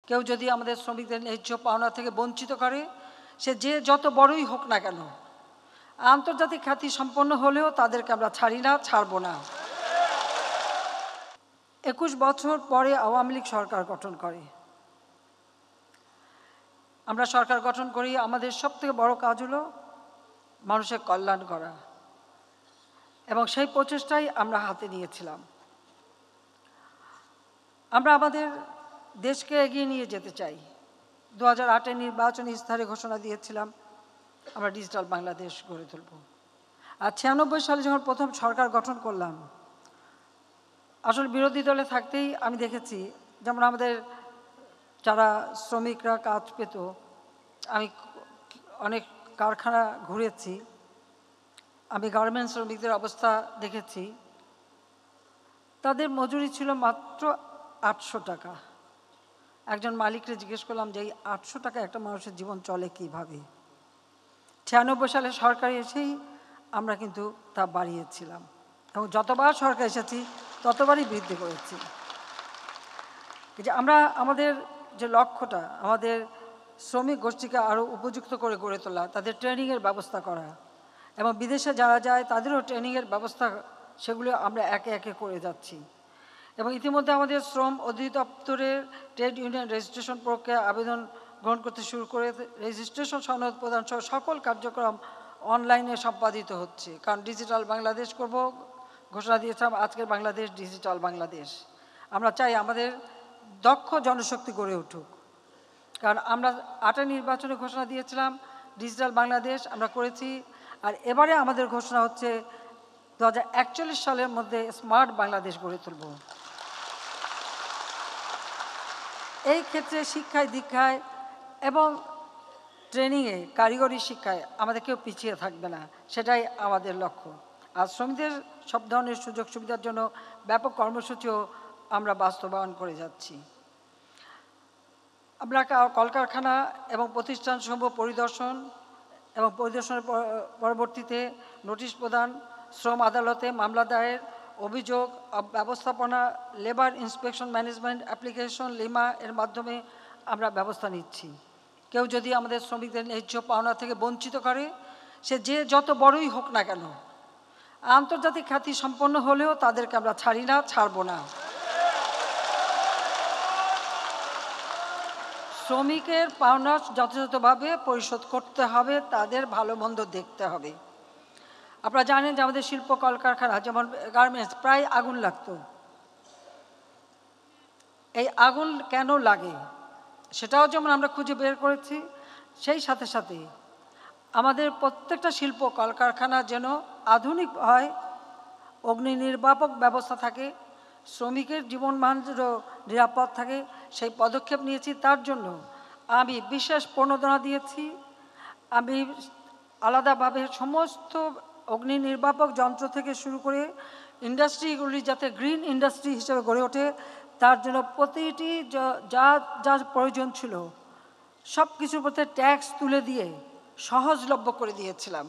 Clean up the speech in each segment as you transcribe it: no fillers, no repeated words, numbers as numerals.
কেউ যদি আমাদের শ্রমিকদের ন্যায্য পাওনা থেকে বঞ্চিত করে, সে যে যত বড়ই হোক না কেন, আন্তর্জাতিক খ্যাতি সম্পন্ন হলেও তাদেরকে আমরা ছাড়ি না, ছাড়ব না। 21 বছর পরে আওয়ামী লীগ সরকার গঠন করে। আমরা সরকার গঠন করি, আমাদের সবথেকে বড় কাজ হলো মানুষের কল্যাণ করা, এবং সেই প্রচেষ্টাই আমরা হাতে নিয়েছিলাম। আমরা আমাদের দেশকে এগিয়ে নিয়ে যেতে চাই। 2008-এর নির্বাচনী ইস্তাহারে ঘোষণা দিয়েছিলাম আমরা ডিজিটাল বাংলাদেশ গড়ে তুলব। আর 96 সালে যখন প্রথম সরকার গঠন করলাম, আসলে বিরোধী দলে থাকতেই আমি দেখেছি, যেমন আমাদের যারা শ্রমিকরা কাজ পেত, আমি অনেক কারখানা ঘুরেছি, আমি গার্মেন্টস শ্রমিকদের অবস্থা দেখেছি। তাদের মজুরি ছিল মাত্র 800 টাকা। একজন মালিককে জিজ্ঞেস করলাম যে এই 800 টাকা একটা মানুষের জীবন চলে কীভাবে। 96 সালে সরকার এসেই আমরা কিন্তু তা বাড়িয়েছিলাম, এবং যতবার সরকার এসেছি ততবারই বৃদ্ধি করেছি। যে আমরা আমাদের যে লক্ষ্যটা, আমাদের শ্রমিক গোষ্ঠীকে আরও উপযুক্ত করে গড়ে তোলা, তাদের ট্রেনিংয়ের ব্যবস্থা করা, এবং বিদেশে যারা যায় তাদেরও ট্রেনিংয়ের ব্যবস্থা, সেগুলো আমরা একে একে করে যাচ্ছি। এবং ইতিমধ্যে আমাদের শ্রম অধিদপ্তরের ট্রেড ইউনিয়ন রেজিস্ট্রেশন প্রক্রিয়া আবেদন গ্রহণ করতে শুরু করে রেজিস্ট্রেশন সনদ প্রদান সহ সকল কার্যক্রম অনলাইনে সম্পাদিত হচ্ছে। কারণ ডিজিটাল বাংলাদেশ করব ঘোষণা দিয়েছিলাম, আজকের বাংলাদেশ ডিজিটাল বাংলাদেশ। আমরা চাই আমাদের দক্ষ জনশক্তি গড়ে উঠুক, কারণ আমরা 8 নির্বাচনে ঘোষণা দিয়েছিলাম ডিজিটাল বাংলাদেশ আমরা করেছি। আর এবারে আমাদের ঘোষণা হচ্ছে 2041 সালের মধ্যে স্মার্ট বাংলাদেশ গড়ে তুলব। এই ক্ষেত্রে শিক্ষায় দীক্ষায় এবং ট্রেনিংয়ে, কারিগরি শিক্ষায় আমাদের কেউ পিছিয়ে থাকবে না, সেটাই আমাদের লক্ষ্য। আর শ্রমিকদের সব ধরনের সুযোগ সুবিধার জন্য ব্যাপক কর্মসূচিও আমরা বাস্তবায়ন করে যাচ্ছি। আমরা কলকারখানা এবং প্রতিষ্ঠানসমূহ পরিদর্শন এবং পরিদর্শনের পরবর্তীতে নোটিশ প্রদান, শ্রম আদালতে মামলা দায়ের, অভিযোগ ব্যবস্থাপনা, labour inspection management application lima এর মাধ্যমে আমরা ব্যবস্থা নিচ্ছি। কেউ যদি আমাদের শ্রমিকদের ন্যায্য পাওনা থেকে বঞ্চিত করে, সে যে যত বড়ই হোক না কেন, আন্তর্জাতিক খ্যাতি সম্পন্ন হলেও তাদেরকে আমরা ছাড়ি না, ছাড়ব না। শ্রমিকের পাওনা যথাযথভাবে পরিশোধ করতে হবে, তাদের ভালো মন্দ দেখতে হবে। আপনারা জানেন যে আমাদের শিল্প কলকারখানা, যেমন গার্মেন্টস, প্রায় আগুন লাগতো। এই আগুন কেন লাগে সেটাও যেমন আমরা খুঁজে বের করেছি, সেই সাথে সাথে আমাদের প্রত্যেকটা শিল্প কলকারখানা যেন আধুনিক হয়, অগ্নি নির্বাপক ব্যবস্থা থাকে, শ্রমিকের জীবনমান যেন নিরাপদ থাকে, সেই পদক্ষেপ নিয়েছি। তার জন্য আমি বিশেষ প্রণোদনা দিয়েছি। আমি আলাদাভাবে সমস্ত অগ্নি নির্বাপক যন্ত্র থেকে শুরু করে ইন্ডাস্ট্রিগুলি যাতে গ্রিন ইন্ডাস্ট্রি হিসেবে গড়ে ওঠে, তার জন্য প্রতিটি যা যা প্রয়োজন ছিল সব কিছুর প্রতি ট্যাক্স তুলে দিয়ে সহজলভ্য করে দিয়েছিলাম,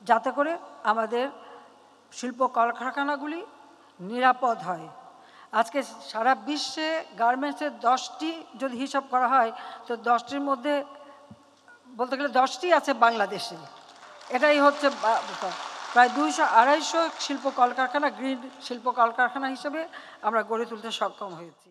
যাতে করে আমাদের শিল্প কলকারখানাগুলি নিরাপদ হয়। আজকে সারা বিশ্বে গার্মেন্টসের 10টি যদি হিসাব করা হয়, তো 10টির মধ্যে বলতে গেলে 10টি আছে বাংলাদেশে। এটাই হচ্ছে প্রায় 200-250 শিল্প কলকারখানা গ্রিন শিল্প কলকারখানা হিসেবে আমরা গড়ে তুলতে সক্ষম হয়েছি।